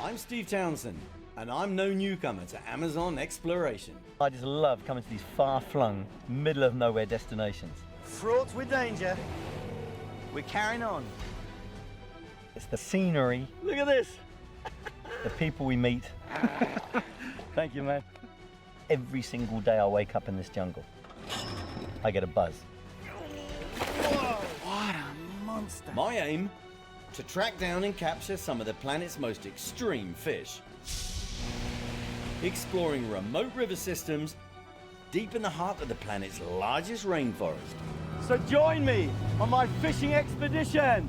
I'm Steve Townsend, and I'm no newcomer to Amazon exploration. I just love coming to these far-flung, middle-of-nowhere destinations. Fraught with danger, we're carrying on. It's the scenery. Look at this. The people we meet. Thank you, man. Every single day I wake up in this jungle, I get a buzz. Whoa, what a monster. My aim, to track down and capture some of the planet's most extreme fish. Exploring remote river systems deep in the heart of the planet's largest rainforest. So join me on my fishing expedition.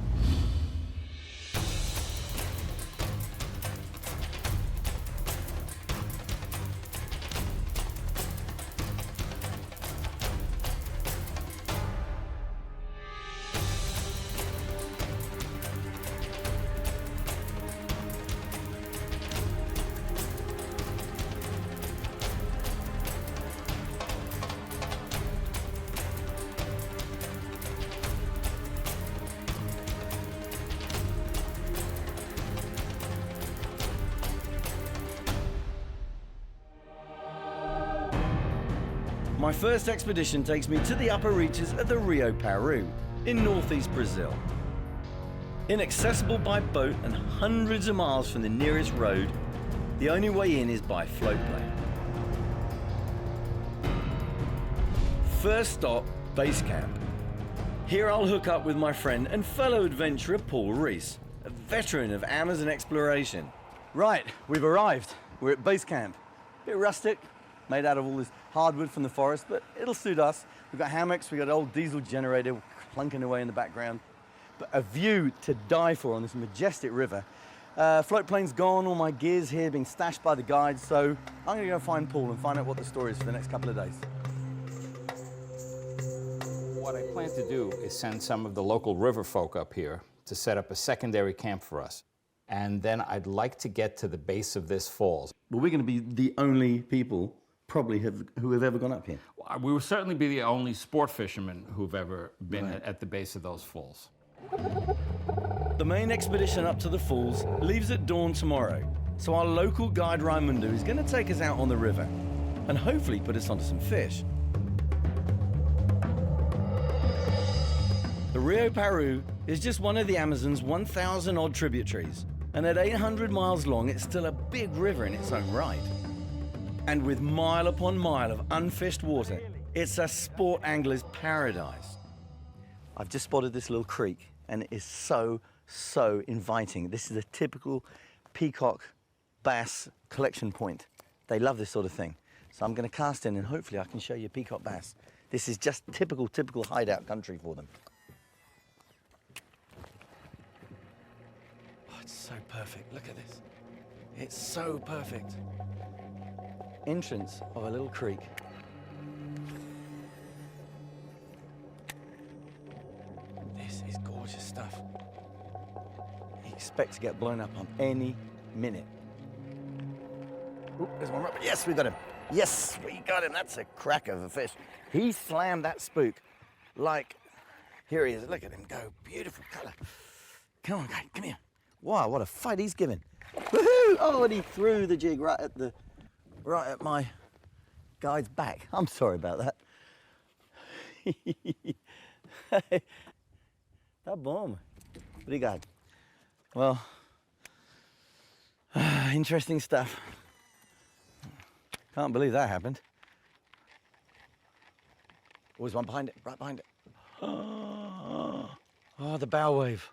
My first expedition takes me to the upper reaches of the Rio Paru in northeast Brazil. Inaccessible by boat and hundreds of miles from the nearest road, the only way in is by floatplane. First stop, base camp. Here I'll hook up with my friend and fellow adventurer Paul Reese, a veteran of Amazon exploration. Right, we've arrived. We're at base camp. A bit rustic, made out of all this hardwood from the forest, but it'll suit us. We've got hammocks, we've got an old diesel generator clunking away in the background. But a view to die for on this majestic river. Float plane's gone, all my gear's here being stashed by the guides, so I'm gonna go find Paul and find out what the story is for the next couple of days. What I plan to do is send some of the local river folk up here to set up a secondary camp for us. And then I'd like to get to the base of this falls. Well, we're gonna be the only people probably who have ever gone up here. We will certainly be the only sport fishermen who've ever been at the base of those falls. The main expedition up to the falls leaves at dawn tomorrow, so our local guide Raimundo is going to take us out on the river and hopefully put us onto some fish. The Rio Paru is just one of the Amazon's 1,000 odd tributaries, and at 800 miles long it's still a big river in its own right. And with mile upon mile of unfished water, it's a sport angler's paradise. I've just spotted this little creek, and it is so inviting. This is a typical Peacock Bass collection point. They love this sort of thing. So I'm going to cast in, and hopefully I can show you Peacock Bass. This is just typical hideout country for them. Oh, it's so perfect. Look at this. It's so perfect. Entrance of a little creek. This is gorgeous stuff. You expect to get blown up on any minute. Ooh, there's one right. Yes, we got him. Yes, we got him. That's a crack of a fish. He slammed that spook like, here he is. Look at him go. Beautiful color. Come on, guy, come here. Wow, what a fight he's giving. Woohoo! Oh, and he threw the jig right at my guide's back. I'm sorry about that. Tá bom. Obrigado. Well, interesting stuff. Can't believe that happened. Always one behind it, right behind it. Oh, the bow wave.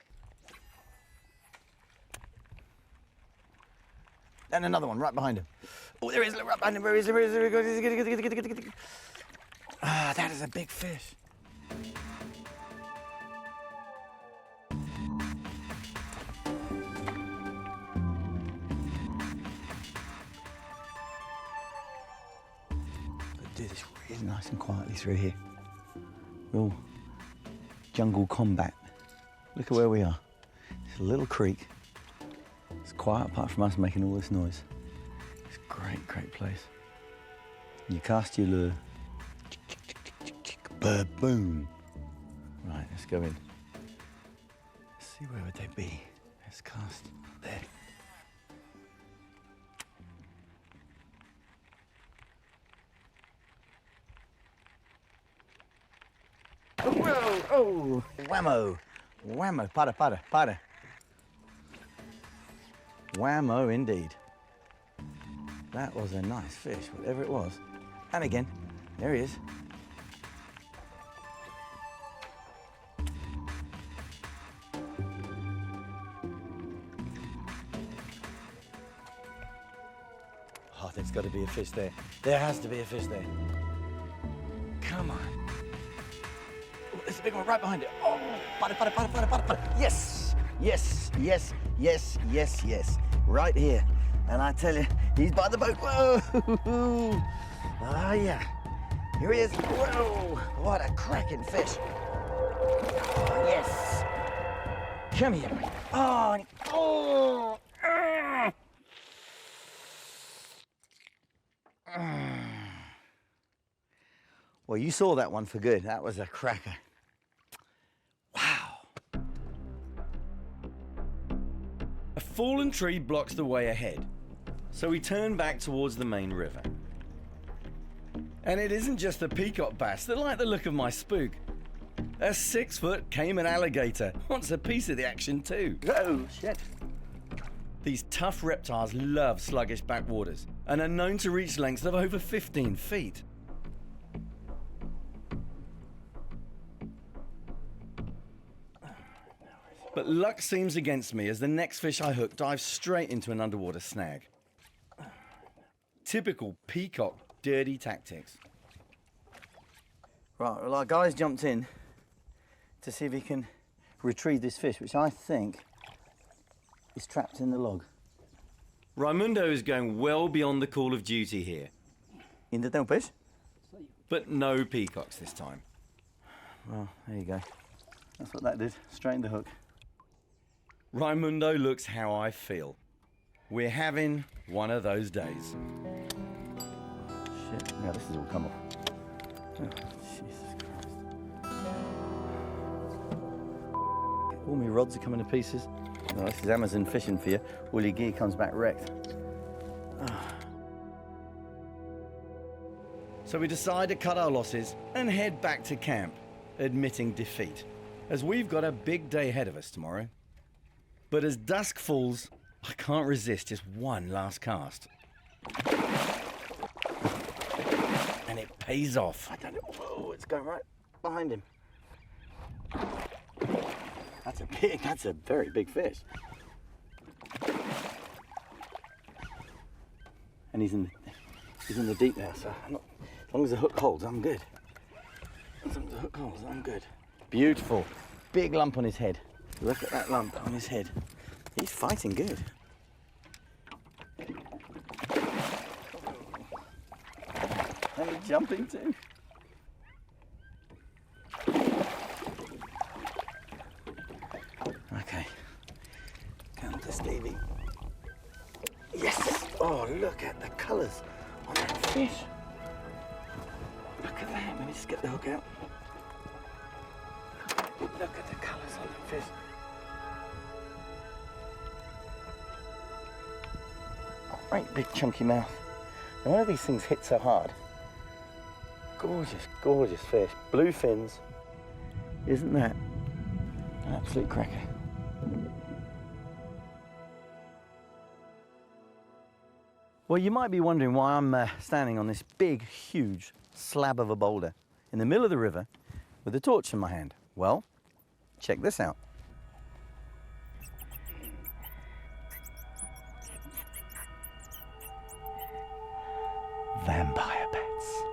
And another one right behind him. Oh, there he is, right behind him. Where is he? Ah, that is a big fish. Do this really nice and quietly through here. Real jungle combat. Look at where we are. It's a little creek. It's quiet apart from us making all this noise. It's a great place. You cast your lure. Boom. Right, let's go in. Let's see, where would they be? Let's cast there. Oh, whammo. Whammo. Para. Whammo indeed. That was a nice fish, whatever it was. And again, there he is. Oh, there's got to be a fish there. There has to be a fish there. Come on. Oh, there's a big one right behind it. Oh, para. Yes. Right here. And I tell you, he's by the boat. Whoa. Oh, yeah. Here he is. Whoa. What a cracking fish. Oh, yes. Come here. Oh. Well, you saw that one for good. That was a cracker. Wow. A fallen tree blocks the way ahead, so we turn back towards the main river. And it isn't just the peacock bass that like the look of my spook. A 6-foot Cayman alligator wants a piece of the action too. Oh, shit. These tough reptiles love sluggish backwaters and are known to reach lengths of over 15 feet. But luck seems against me as the next fish I hook dives straight into an underwater snag. Typical peacock dirty tactics. Right, well, our guy's jumped in to see if he can retrieve this fish, which I think is trapped in the log. Raimundo is going well beyond the call of duty here. In the tem fish? But no peacocks this time. Well, there you go. That's what that did. Straightened the hook. Raimundo looks how I feel. We're having one of those days. Shit, now this has all come off. Oh, Jesus Christ. All my rods are coming to pieces. Oh, this is Amazon fishing for you. All your gear comes back wrecked. So we decide to cut our losses and head back to camp, admitting defeat, as we've got a big day ahead of us tomorrow. But as dusk falls, I can't resist just one last cast. And it pays off. I don't know. Oh, it's going right behind him. That's a very big fish. And he's in the deep there, so as long as the hook holds, I'm good. As long as the hook holds, I'm good. Beautiful. Big lump on his head. Look at that lump on his head. He's fighting good. And he's jumping too. Okay. Come to Stevie. Yes! Oh, look at the colours on that fish. Look at that. Let me just get the hook out. Look at the colours on that fish. Great big chunky mouth. And one of these things hit so hard. Gorgeous, gorgeous fish. Blue fins. Isn't that an absolute cracker? Well, you might be wondering why I'm standing on this big, huge slab of a boulder in the middle of the river with a torch in my hand. Well, check this out. Vampire bats.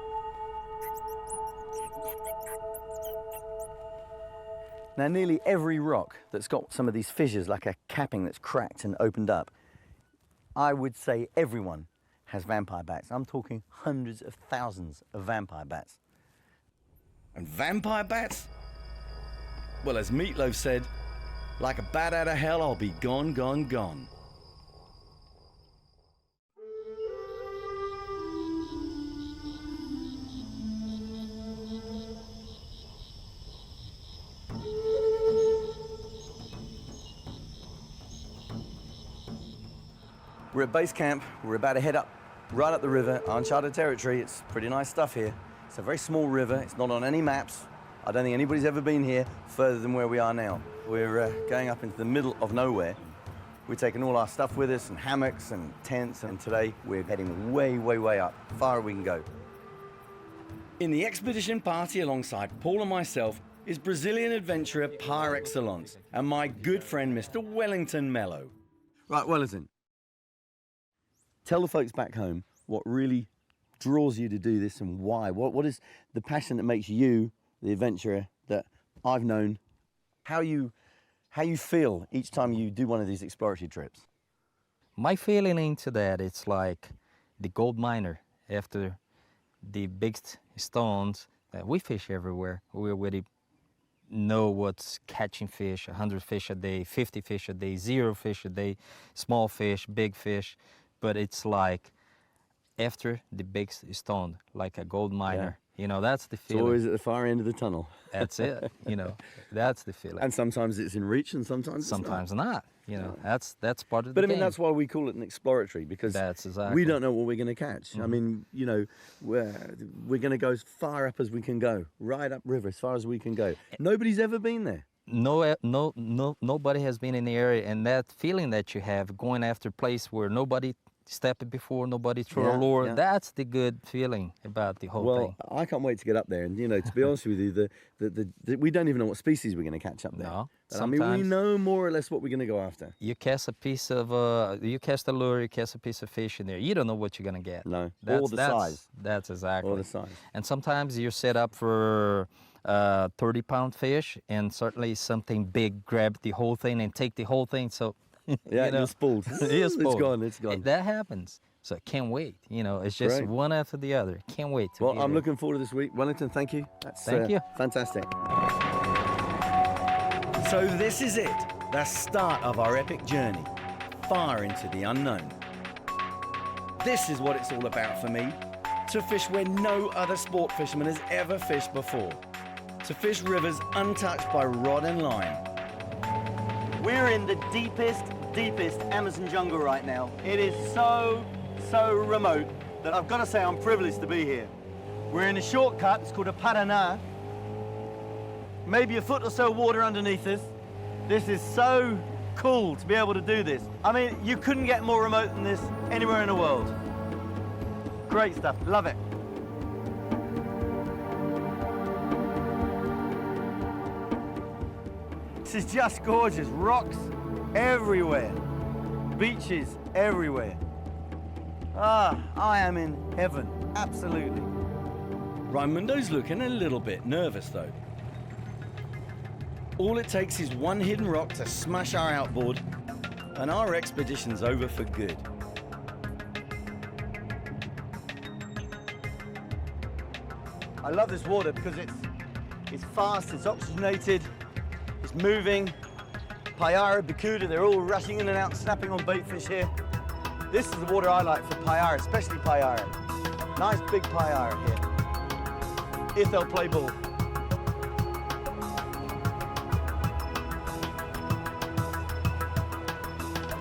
Now, nearly every rock that's got some of these fissures, like a capping that's cracked and opened up, I would say everyone has vampire bats. I'm talking hundreds of thousands of vampire bats. And vampire bats? Well, as Meatloaf said, like a bat out of hell, I'll be gone, gone, gone. We're at base camp. We're about to head up, right up the river, uncharted territory. It's pretty nice stuff here. It's a very small river. It's not on any maps. I don't think anybody's ever been here further than where we are now. We're going up into the middle of nowhere. We're taking all our stuff with us and hammocks and tents, and today we're heading way, way, way up, far as we can go. In the expedition party alongside Paul and myself is Brazilian adventurer par excellence and my good friend Mr. Wellington Mello. Right, Wellington, tell the folks back home what really draws you to do this and why. What is the passion that makes you the adventurer that I've known? How you feel each time you do one of these exploratory trips? My feeling into that, it's like the gold miner after the big stones that we fish everywhere. We already know what's catching fish, 100 fish a day, 50 fish a day, 0 fish a day, small fish, big fish. But it's like after the big stone, like a gold miner. Yeah. You know, that's the feeling. It's always at the far end of the tunnel. That's it. You know, that's the feeling. And sometimes it's in reach, and sometimes it's not. You know, that's part of the But I game. mean, that's why we call it an exploratory, because that's exactly. We don't know what we're going to catch. I mean, you know, we're going to go as far up as we can go, right up river as far as we can go. Nobody's ever been there. Nobody has been in the area, and that feeling that you have going after a place where nobody stepped before, nobody threw a lure, that's the good feeling about the whole thing. Well, I can't wait to get up there, and you know, to be honest with you, we don't even know what species we're going to catch up there. No, I mean, we know more or less what we're going to go after. You cast a piece of, you cast a lure, you cast a piece of fish in there. You don't know what you're going to get. No, or the size. That's exactly. Or the size. And sometimes you're set up for 30-pound fish, and certainly something big grab the whole thing and take the whole thing. So. Yeah, you know, you're spooled. It's gone. It's gone. That happens. So I can't wait. You know, it's just one after the other. Can't wait to Well, I'm looking forward to this week. Wellington, thank you. Thank you. Fantastic. So this is it, the start of our epic journey, far into the unknown. This is what it's all about for me, to fish where no other sport fisherman has ever fished before, to fish rivers untouched by rod and line. We're in the deepest Amazon jungle right now. It is so remote that I've got to say I'm privileged to be here. We're in a shortcut, it's called a Piranha. Maybe a foot or so water underneath us. This is so cool to be able to do this. I mean, you couldn't get more remote than this anywhere in the world. Great stuff, love it. This is just gorgeous. Rocks everywhere. Beaches everywhere. Ah, I am in heaven, absolutely. Raimundo's looking a little bit nervous though. All it takes is one hidden rock to smash our outboard, and our expedition's over for good. I love this water because it's fast, it's oxygenated, it's moving. Payara, Bakuda, they're all rushing in and out, snapping on baitfish here. This is the water I like for Payara, especially Payara. Nice big Payara here, if they'll play ball.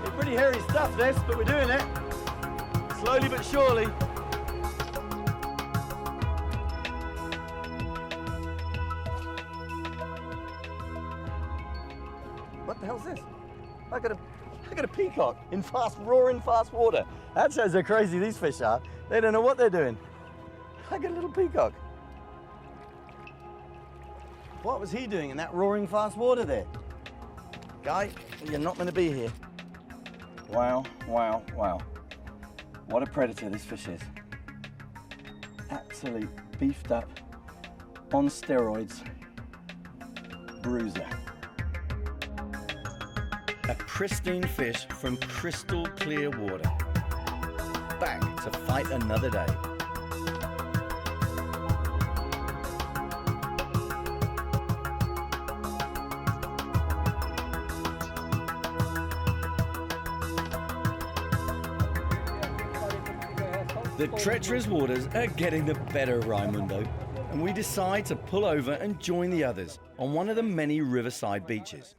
It's pretty hairy stuff this, but we're doing it. Slowly but surely. What the hell's this? I got a peacock in roaring fast water. That shows how crazy these fish are. They don't know what they're doing. I got a little peacock. What was he doing in that roaring fast water there? Guy, you're not meant to be here. Wow, wow, wow. What a predator this fish is. Absolute beefed up, on steroids, bruiser. A pristine fish from crystal clear water. Back to fight another day. The treacherous waters are getting the better of Raimundo, and we decide to pull over and join the others on one of the many riverside beaches.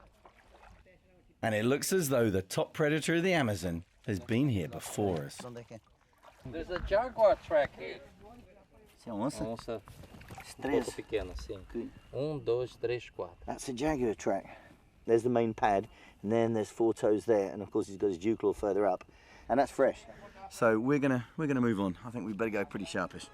And it looks as though the top predator of the Amazon has been here before us. There's a jaguar track here. C'est onça? Onça. Três. pouco pequeno, sim. Good. 1, 2, 3, 4. That's a jaguar track. There's the main pad, and then there's 4 toes there, and of course he's got his dew claw further up, and that's fresh. So we're gonna move on. I think we better go pretty sharpish.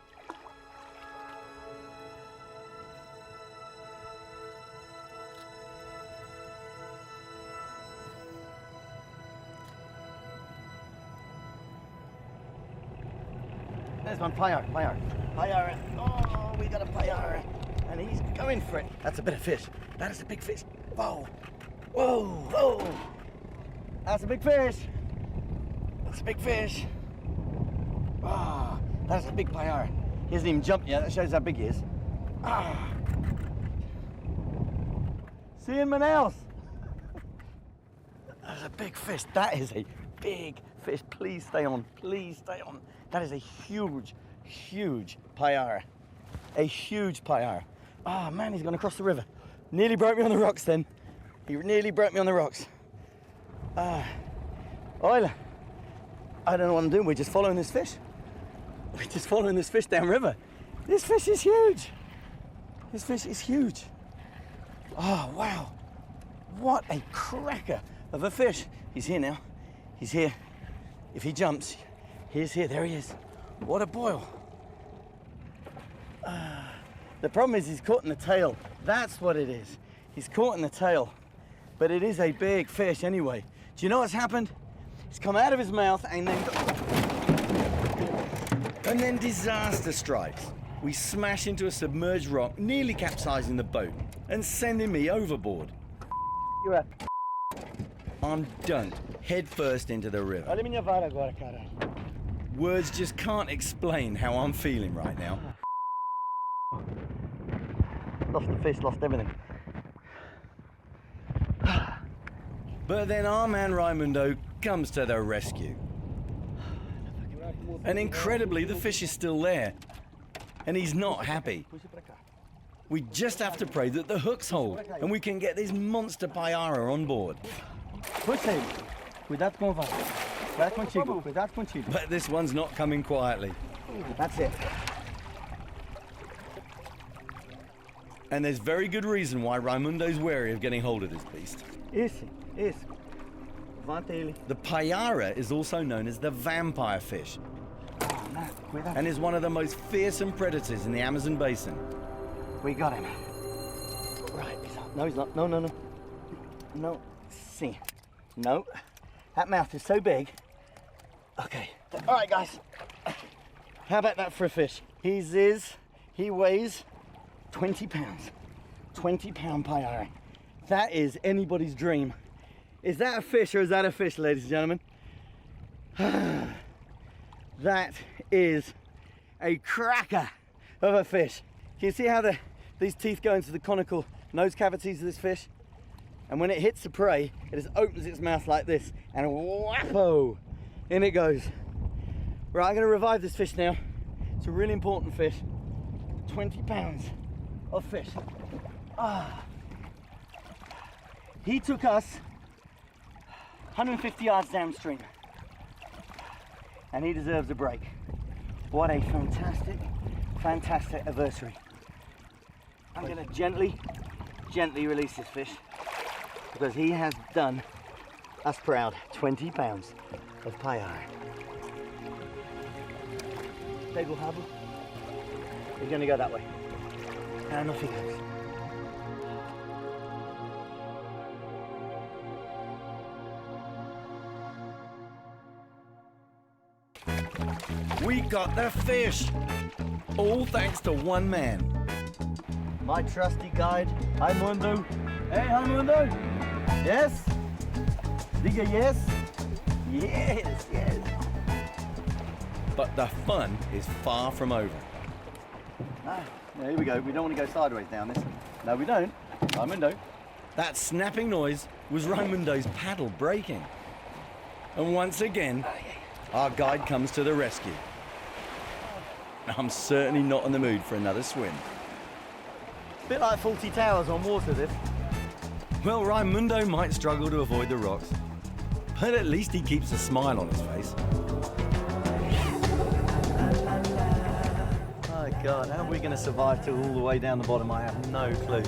There's one, Payara. Oh, we got a Payara. And he's going for it. That's a bit of fish. That is a big fish. Whoa, whoa, whoa. That's a big fish. That's a big fish. Ah, that's a big Payara. He hasn't even jumped yet. That shows how big he is. Ah. See you in Manaus. That's a big fish. That is a big fish. Please stay on. Please stay on. That is a huge, huge Payara. A huge Payara. Oh man, he's gone across the river. Nearly broke me on the rocks then. He nearly broke me on the rocks. Oiler, I don't know what I'm doing. We're just following this fish. We're just following this fish downriver. This fish is huge. This fish is huge. Oh wow. What a cracker of a fish. He's here now. He's here. If he jumps, he's here. There he is. What a boil. The problem is he's caught in the tail. That's what it is. He's caught in the tail. But it is a big fish anyway. Do you know what's happened? He's come out of his mouth and then disaster strikes. We smash into a submerged rock, nearly capsizing the boat and sending me overboard. You're a... I'm dunked head first into the river. Olha a minha vara agora, cara. Words just can't explain how I'm feeling right now. Lost the fish, lost everything. But then our man Raimundo comes to the rescue. And incredibly, the fish is still there. And he's not happy. We just have to pray that the hooks hold and we can get this monster Payara on board. Push him. Cuidado com o vara. Cuidado contigo. Cuidado contigo. But this one's not coming quietly. That's it. And there's very good reason why Raimundo's wary of getting hold of this beast. Esse. Levanta ele. The Payara is also known as the vampire fish Cuidado. and is one of the most fearsome predators in the Amazon basin. We got him. Right, he's up. No, he's not. No. No. See. No. That mouth is so big. Okay. All right, guys. How about that for a fish? He weighs 20 pounds. 20-pound Payara. That is anybody's dream. Is that a fish or is that a fish, ladies and gentlemen? That is a cracker of a fish. Can you see how these teeth go into the conical nose cavities of this fish? And when it hits the prey, it just opens its mouth like this and whappo, in it goes. Right, I'm gonna revive this fish now. It's a really important fish. 20 pounds of fish. He took us 150 yards downstream. And he deserves a break. What a fantastic, fantastic adversary. I'm gonna gently release this fish because he has done us proud. 20 pounds of Payara. Pego rabo. He's gonna go that way. And off he goes. We got the fish! All thanks to one man. My trusty guide, Raimundo. Hey, Raimundo. Yes? Diga yes? Yes. But the fun is far from over. Here we go. We don't want to go sideways down this. No, we don't. Raimundo. That snapping noise was Raimundo's paddle breaking. And once again, our guide comes to the rescue. I'm certainly not in the mood for another swim. A bit like 40 Towers on water, this. Well, Raimundo might struggle to avoid the rocks, but at least he keeps a smile on his face. God, how are we going to survive till all the way down the bottom? I have no clue.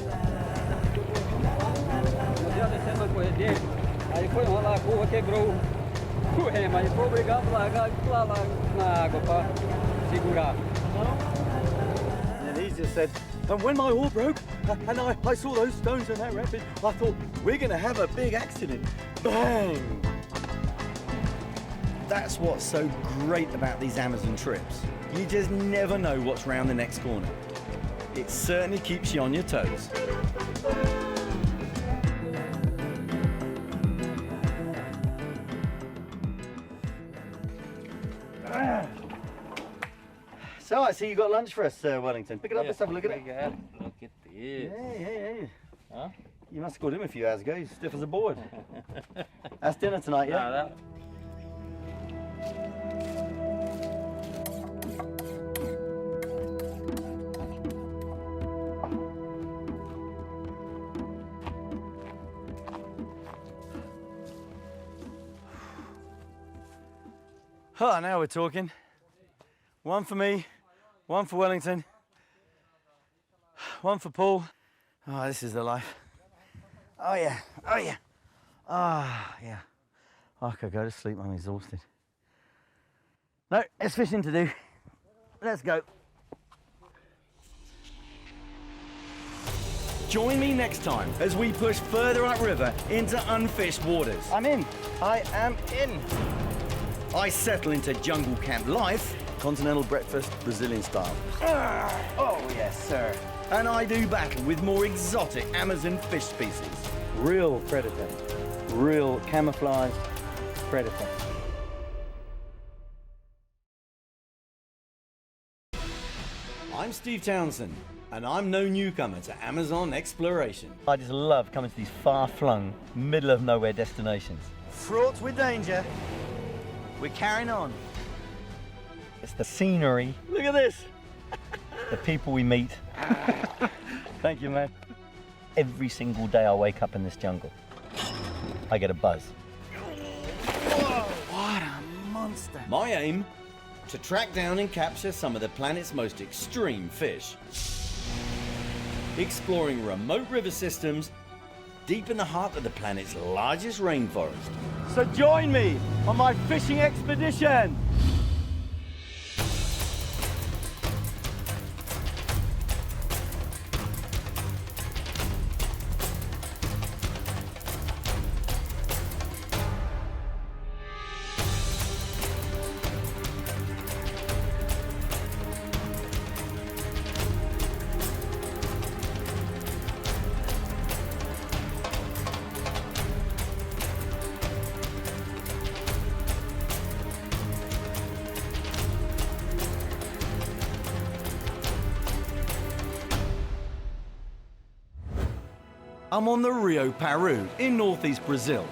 Aí foi uma lagoa, quebrou o remo, aí foi obrigado a largar e pular lá na água para segurar. And he just said, and when my oar broke, and I saw those stones in that rapid, I thought, we're going to have a big accident. Bang! That's what's so great about these Amazon trips. You just never know what's round the next corner. It certainly keeps you on your toes. So I see you got lunch for us, Wellington. Pick it up, let's have a look at it. Look at this. Yeah. Huh? You must have caught him a few hours ago. He's stiff as a board. That's dinner tonight, yeah? Oh, now we're talking. One for me, one for Wellington, one for Paul. Oh, this is the life. Oh yeah. Ah, yeah. I could go to sleep, I'm exhausted. No, there's fishing to do. Let's go. Join me next time as we push further upriver into unfished waters. I'm in. I am in. I settle into jungle camp life, Continental breakfast, Brazilian style. Oh yes, sir. and I do battle with more exotic Amazon fish species. Real predator. Real camouflage predator. I'm Steve Townsend, and I'm no newcomer to Amazon exploration. I just love coming to these far-flung, middle of nowhere destinations. Fraught with danger. We're carrying on. It's the scenery. Look at this. The people we meet. Thank you, man. Every single day I wake up in this jungle, I get a buzz. Whoa, what a monster. My aim, to track down and capture some of the planet's most extreme fish. Exploring remote river systems deep in the heart of the planet's largest rainforest. So join me on my fishing expedition. I'm on the Rio Paru in northeast Brazil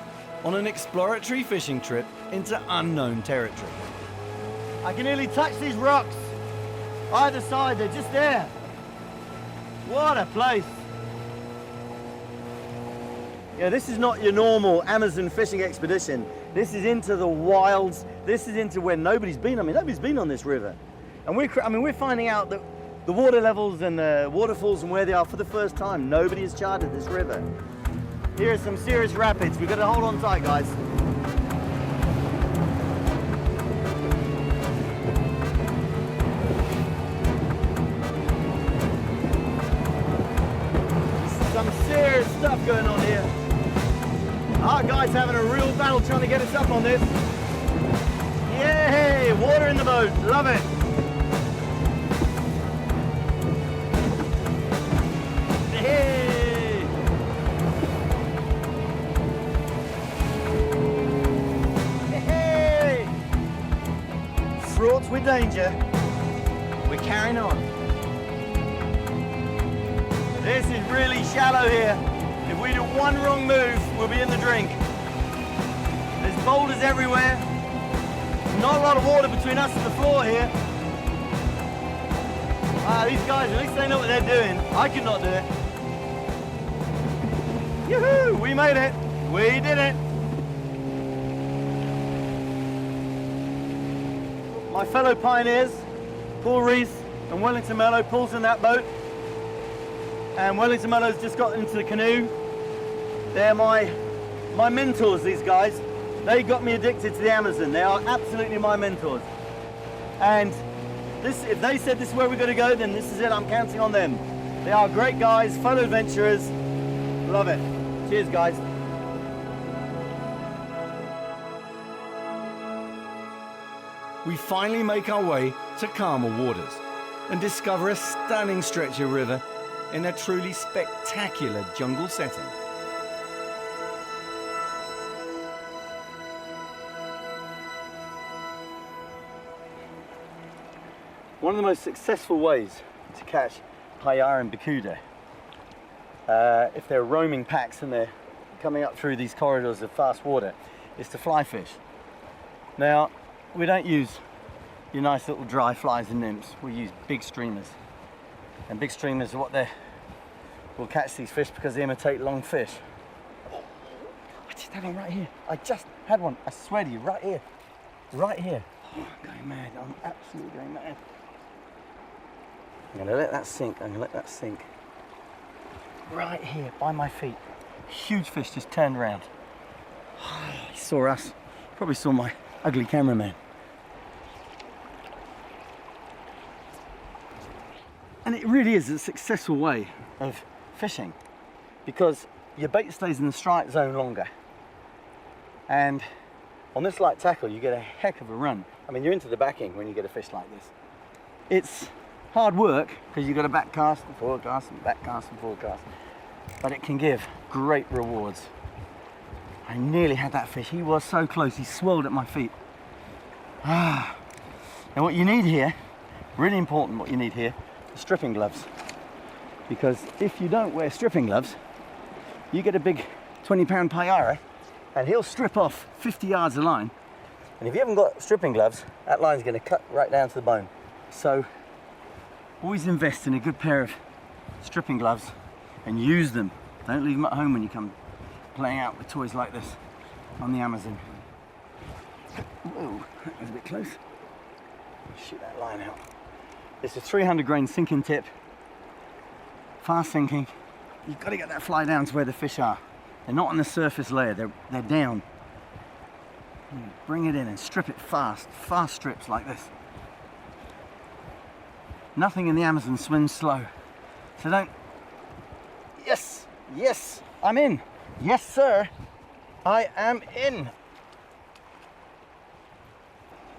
on an exploratory fishing trip into unknown territory. I can nearly touch these rocks. Either side, they're just there. What a place. Yeah, this is not your normal Amazon fishing expedition. This is into the wilds. This is into where nobody's been. I mean, nobody's been on this river. And we're finding out that the water levels and the waterfalls and where they are for the first time. Nobody has charted this river. Here are some serious rapids. We've got to hold on tight, guys. Some serious stuff going on here. Our guy's having a real battle trying to get us up on this. Yay! Water in the boat. Love it. Hey! Hey! Fraught with danger. We're carrying on. This is really shallow here. If we do one wrong move, we'll be in the drink. There's boulders everywhere. Not a lot of water between us and the floor here. These guys, at least they know what they're doing. I could not do it. Yoo-hoo! We made it. We did it. My fellow pioneers, Paul Reese, and Wellington Mello pulls in that boat, and Wellington Mello's just got into the canoe. They're my mentors, these guys. They got me addicted to the Amazon. They are absolutely my mentors. And if they said this is where we're going to go, then this is it. I'm counting on them. They are great guys, fellow adventurers. Love it. Cheers, guys. We finally make our way to calmer waters and discover a stunning stretch of river in a truly spectacular jungle setting. One of the most successful ways to catch payar and bicuda, if they're roaming packs and they're coming up through these corridors of fast water, is to fly fish. Now, we don't use your nice little dry flies and nymphs. We use big streamers. And big streamers are what will catch these fish because they imitate long fish. I just had one right here. I just had one. I swear to you, right here. Right here. Oh, I'm going mad. I'm absolutely going mad. I'm gonna let that sink. I'm gonna let that sink. Right here, by my feet. Huge fish just turned around. He saw us. Probably saw my ugly cameraman. And it really is a successful way of fishing because your bait stays in the strike zone longer. And on this light tackle, you get a heck of a run. I mean, you're into the backing when you get a fish like this. It's hard work because you've got to back cast and forward cast and back cast and forward cast, but it can give great rewards. I nearly had that fish. He was so close. He swirled at my feet. Now what you need here, really important what you need here, is stripping gloves. Because if you don't wear stripping gloves, you get a big 20-pound payara and he'll strip off 50 yards of line. And if you haven't got stripping gloves, that line's going to cut right down to the bone. So always invest in a good pair of stripping gloves and use them. Don't leave them at home when you come playing out with toys like this on the Amazon. Whoa, that was a bit close. Shoot that line out. It's a 300 grain sinking tip, fast sinking. You've got to get that fly down to where the fish are. They're not on the surface layer, they're down. Bring it in and strip it fast strips like this. Nothing in the Amazon swims slow. So don't, yes, I'm in. Yes, sir, I am in.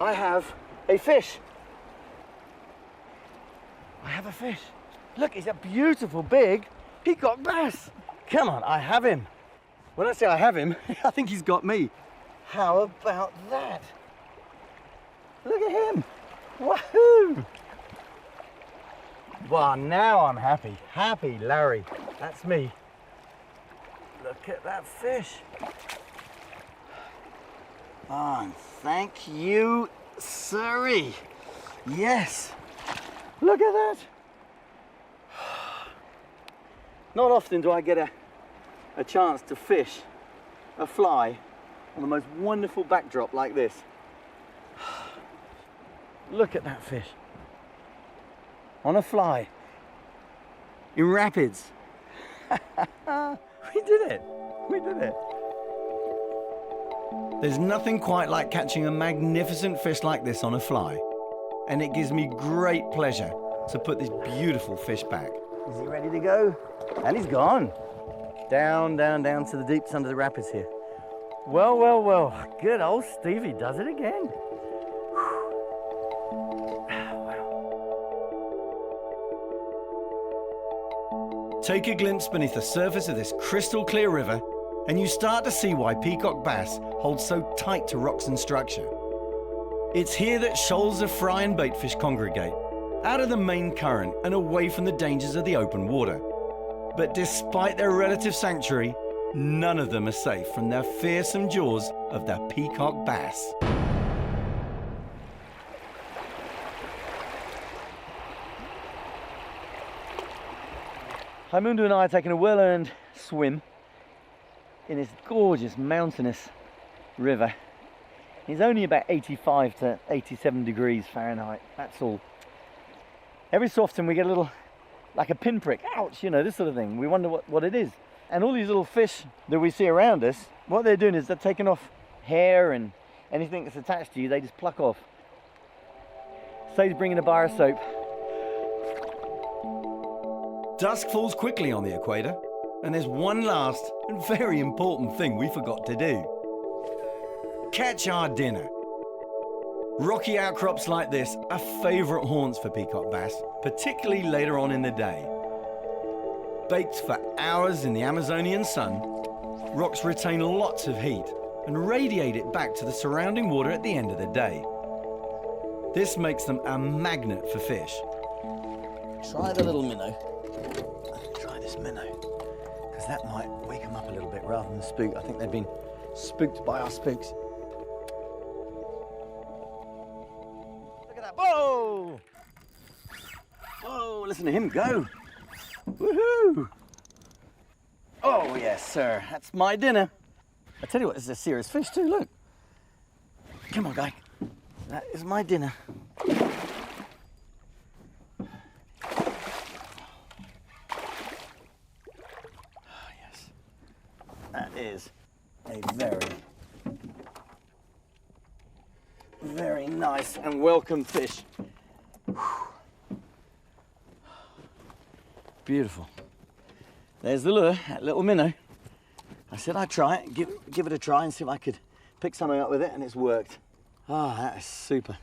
I have a fish. I have a fish. Look, he's a beautiful big peacock bass. Come on, I have him. When I say I have him, I think he's got me. How about that? Look at him. Wahoo! Well, now I'm happy. Happy Larry. That's me. Look at that fish. Oh, thank you, sirree. Yes. Look at that. Not often do I get a chance to fish a fly on the most wonderful backdrop like this. Look at that fish. On a fly. In rapids. We did it. We did it. There's nothing quite like catching a magnificent fish like this on a fly. And it gives me great pleasure to put this beautiful fish back. Is he ready to go? And he's gone. Down, down, down to the deeps under the rapids here. Well, well, well. Good old Stevie does it again. Take a glimpse beneath the surface of this crystal clear river and you start to see why peacock bass hold so tight to rocks and structure. It's here that shoals of fry and baitfish congregate, out of the main current and away from the dangers of the open water. But despite their relative sanctuary, none of them are safe from the fearsome jaws of the peacock bass. Raimundo and I are taking a well-earned swim in this gorgeous mountainous river. It's only about 85 to 87 degrees Fahrenheit, that's all. Every so often we get a little, like a pinprick, ouch, you know, this sort of thing. We wonder what it is. And all these little fish that we see around us, what they're doing is they're taking off hair and anything that's attached to you, they just pluck off. Sade's bringing a bar of soap. Dusk falls quickly on the equator, and there's one last and very important thing we forgot to do. Catch our dinner. Rocky outcrops like this are favourite haunts for peacock bass, particularly later on in the day. Baked for hours in the Amazonian sun, rocks retain lots of heat and radiate it back to the surrounding water at the end of the day. This makes them a magnet for fish. Try the little minnow. Try this minnow, because that might wake them up a little bit rather than spook. I think they've been spooked by our spooks. Look at that. Whoa! Whoa, listen to him go. Woohoo! Oh, yes, sir. That's my dinner. I tell you what, this is a serious fish too, look. Come on, guy. That is my dinner. That is a very nice and welcome fish. Whew. Beautiful. There's the lure, that little minnow. I said I'd try it, give it a try and see if I could pick something up with it, and it's worked. Ah, oh, that is super.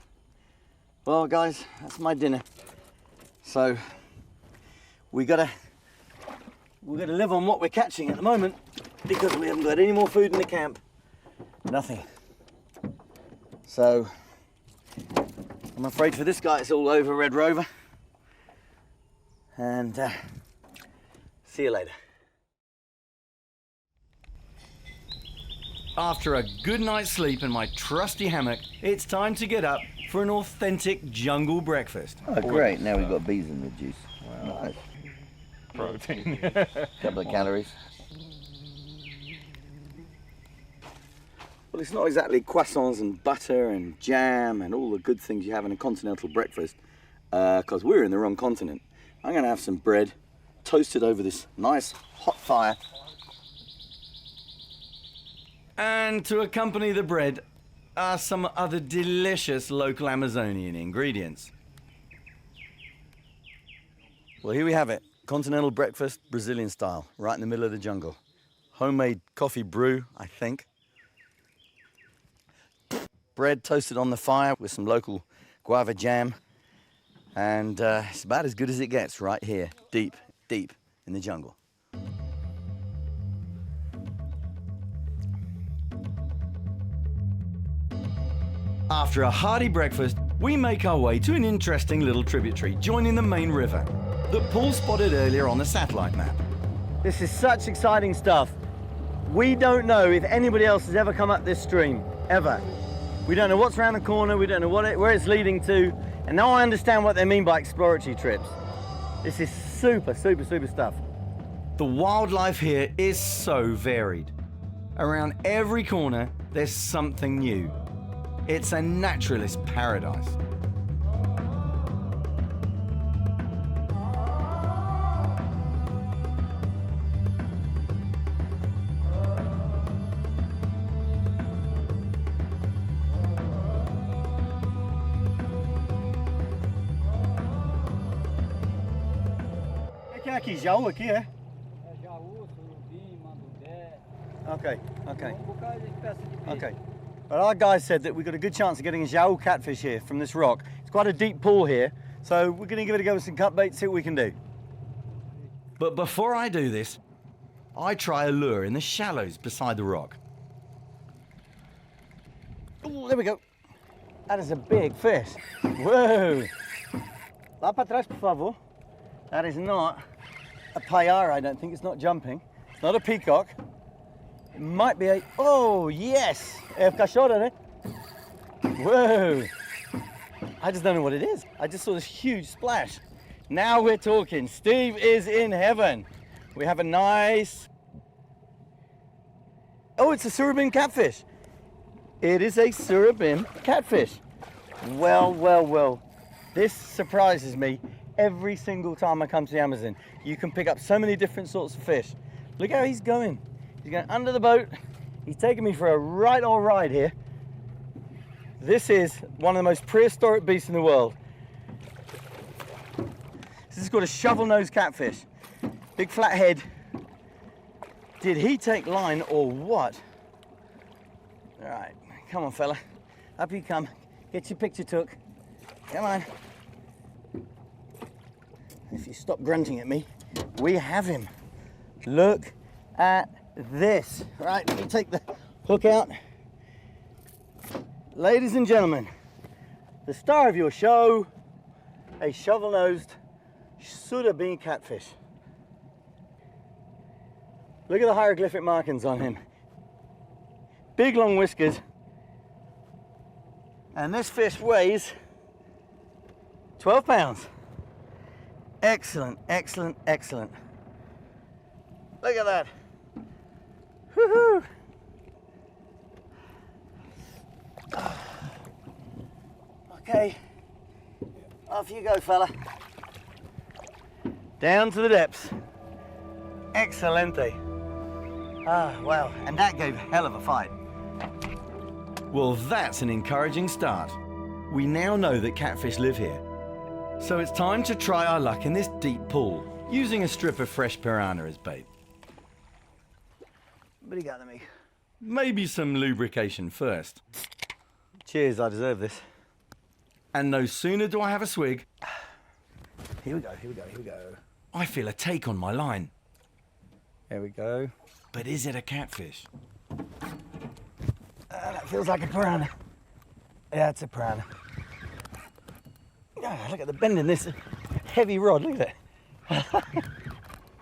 Well, guys, that's my dinner. So we gotta live on what we're catching at the moment, because we haven't got any more food in the camp. Nothing. So I'm afraid for this guy it's all over, Red Rover. And see you later. After a good night's sleep in my trusty hammock, it's time to get up for an authentic jungle breakfast. Oh, great. Now we've got bees in the juice. Wow. Nice. Protein. Couple of calories. Well, it's not exactly croissants and butter and jam and all the good things you have in a continental breakfast, because we're in the wrong continent. I'm going to have some bread toasted over this nice hot fire. And to accompany the bread are some other delicious local Amazonian ingredients. Well, here we have it. Continental breakfast, Brazilian style, right in the middle of the jungle. Homemade coffee brew, I think. Bread toasted on the fire with some local guava jam. And it's about as good as it gets right here, deep, deep in the jungle. After a hearty breakfast, we make our way to an interesting little tributary joining the main river that Paul spotted earlier on the satellite map. This is such exciting stuff. We don't know if anybody else has ever come up this stream, ever. We don't know what's around the corner, we don't know where it's leading to, and now I understand what they mean by exploratory trips. This is super, super, super stuff. The wildlife here is so varied. Around every corner, there's something new. It's a naturalist paradise. Aqui, jaú aqui, é? É jaú, surubim, mandudé. Okay, okay, Um bocado de espécie de bicho. okay. But our guys said that we've got a good chance of getting a jaú catfish here from this rock. It's quite a deep pool here, so we're going to give it a go with some cut bait, see what we can do. But before I do this, I try a lure in the shallows beside the rock. Oh, there we go. That is a big fish. Whoa! Lá para trás, por favor. That is not a payara, I don't think. It's not jumping. It's not a peacock. It might be a... Oh, yes! É cachorro, né? Whoa! I just don't know what it is. I just saw this huge splash. Now we're talking. Steve is in heaven. We have a nice... Oh, it's a surubim catfish. It is a surubim catfish. Well, well, well. This surprises me every single time I come to the Amazon. You can pick up so many different sorts of fish. Look how he's going. He's going under the boat. He's taking me for a right old ride here. This is one of the most prehistoric beasts in the world. This is called a shovel-nosed catfish. Big flat head. Did he take line or what? All right, come on fella. Up you come. Get your picture took. Come on. If you stop grunting at me, we have him. Look at this. Right, let me take the hook out. Ladies and gentlemen, the star of your show, a shovel-nosed Suda bean catfish. Look at the hieroglyphic markings on him. Big long whiskers. And this fish weighs 12 pounds. Excellent, excellent, excellent. Look at that. Woohoo! Okay, off you go, fella. Down to the depths. Excelente. Ah, wow, and that gave a hell of a fight. Well, that's an encouraging start. We now know that catfish live here. So it's time to try our luck in this deep pool, using a strip of fresh piranha as bait. What do you got to me? Maybe some lubrication first. Cheers, I deserve this. And no sooner do I have a swig, Here we go, here we go, here we go. I feel a take on my line. There we go. But is it a catfish? That feels like a piranha. Yeah, it's a piranha. Oh, look at the bend in this heavy rod, look at it.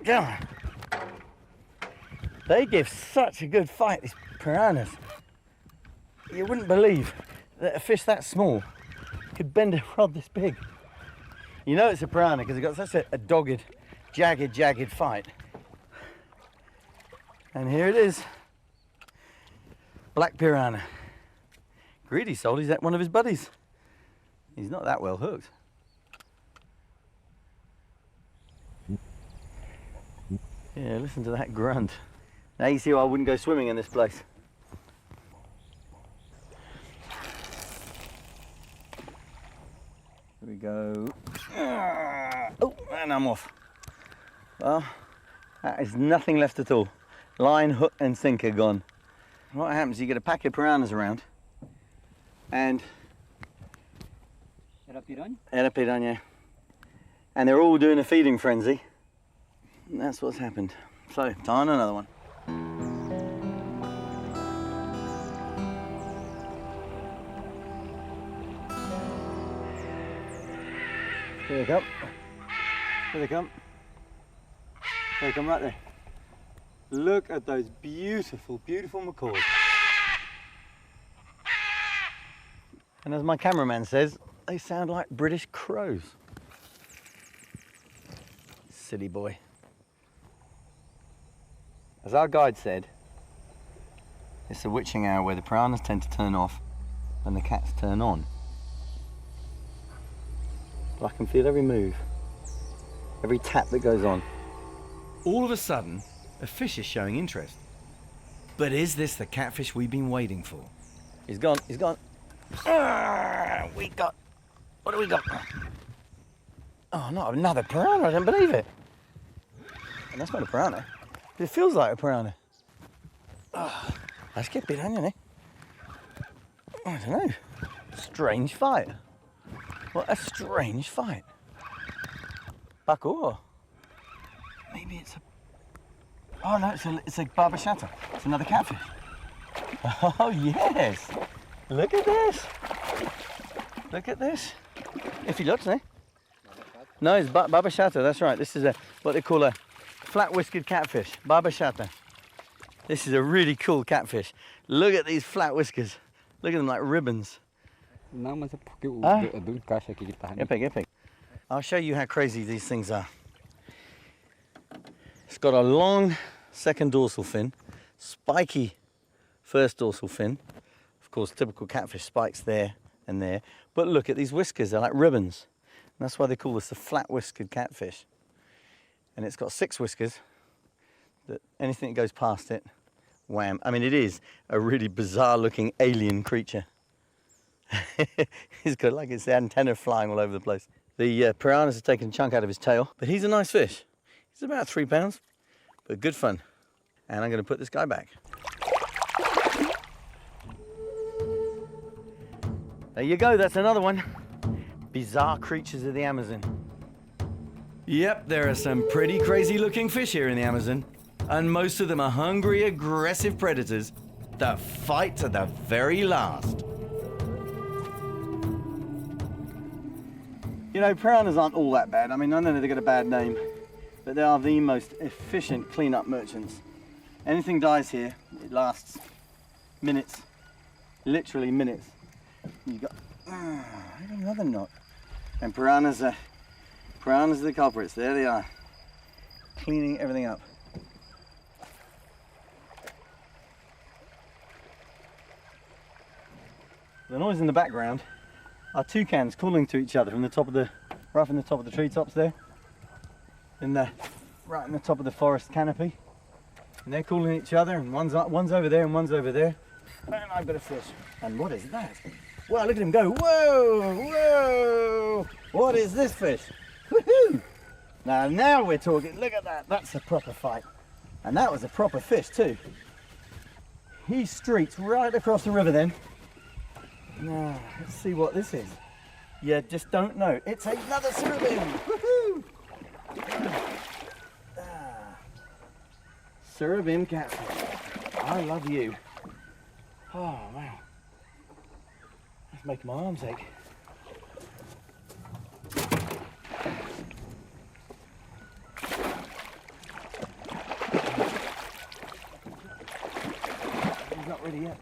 Come on. They give such a good fight, these piranhas. You wouldn't believe that a fish that small could bend a rod this big. You know it's a piranha because it's got such a dogged, jagged fight. And here it is. Black piranha. Greedy soul, he's at one of his buddies. He's not that well hooked. Yeah, listen to that grunt. Now you see why I wouldn't go swimming in this place. Here we go. Oh, and I'm off. Well, that is nothing left at all. Line, hook and sinker gone. What happens, you get a pack of piranhas around and Era piranha? piranha, and they're all doing a feeding frenzy. And that's what's happened. So, time on another one. Here they come. Here they come. Here they come right there. Look at those beautiful, beautiful macaws. And as my cameraman says, they sound like British crows. Silly boy. As our guide said, it's the witching hour where the piranhas tend to turn off and the cats turn on. But I can feel every move, every tap that goes on. All of a sudden, a fish is showing interest. But is this the catfish we've been waiting for? He's gone, he's gone. What do we got? Oh, not another piranha, I don't believe it. And that's not a piranha. It feels like a piranha. Oh, let's get piranha, eh? I don't know. Strange fight. What a strange fight. Parkour. Maybe it's a... Oh no, it's a barbashata. It's another catfish. Oh yes. Look at this. Look at this. If he looks, eh? No, it's barbashata, that's right. This is what they call a flat-whiskered catfish. Barbashata. This is a really cool catfish. Look at these flat whiskers. Look at them like ribbons. Não, mas é porque o Ah. do encaixe aqui que tá. Epic. I'll show you how crazy these things are. It's got a long second dorsal fin, spiky first dorsal fin. Of course, typical catfish spikes there and there. But look at these whiskers, they're like ribbons. That's why they call this a flat-whiskered catfish. And it's got 6 whiskers that anything that goes past it, wham. I mean, it is a really bizarre-looking alien creature. He's got like his antenna flying all over the place. The piranhas have taken a chunk out of his tail, but he's a nice fish. He's about 3 pounds, but good fun. And I'm going to put this guy back. There you go, that's another one. Bizarre creatures of the Amazon. Yep, there are some pretty crazy looking fish here in the Amazon, and most of them are hungry, aggressive predators that fight to the very last. You know, piranhas aren't all that bad. I mean, I know they get a bad name, but they are the most efficient cleanup merchants. Anything dies here, it lasts minutes, literally minutes. You got another knot, and piranhas are the culprits. There they are, cleaning everything up. The noise in the background are toucans calling to each other from the top of the, right from the top of the treetops there, right in the top of the forest canopy, and they're calling each other. And one's over there and one's over there. And I've got a fish. And what is that? Wow, look at him go! Whoa, whoa! What is this fish? Woohoo! Now we're talking. Look at that. That's a proper fight. And that was a proper fish too. He streaked right across the river then. Now, let's see what this is. You just don't know. It's another surubim! Woohoo! Surubim catfish. I love you. Oh, wow. That's making my arms ache. He's not ready yet.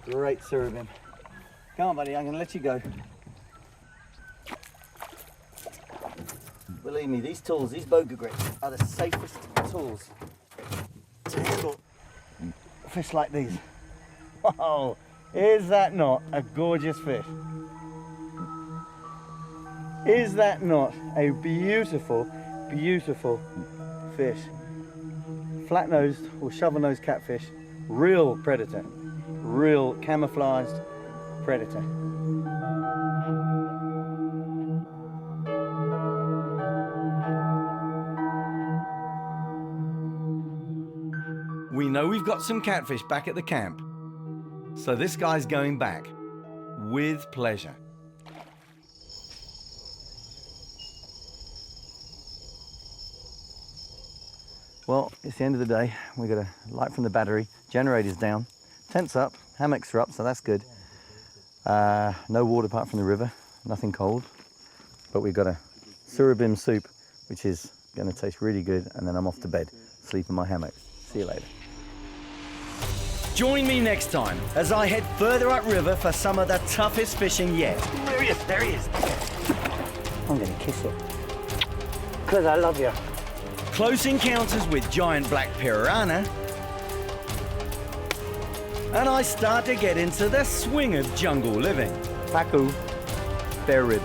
Great surubim. Come on, buddy, I'm going to let you go. Believe me, these tools, these boga grips, are the safest tools to handle fish like these. Wow, is that not a gorgeous fish? Is that not a beautiful, beautiful fish? Flat-nosed or shovel-nosed catfish, real predator. Real camouflaged predator. We know we've got some catfish back at the camp, so this guy's going back with pleasure. Well, it's the end of the day. We got a light from the battery, generator's down. Tent's up, hammocks are up, so that's good. No water apart from the river, nothing cold. But we've got a surubim soup, which is going to taste really good, and then I'm off to bed, sleep in my hammock. See you later. Join me next time as I head further upriver for some of the toughest fishing yet. There he is, there he is. I'm going to kiss it, because I love you. Close encounters with giant black piranha, and I start to get into the swing of jungle living. Pacu, spare rib.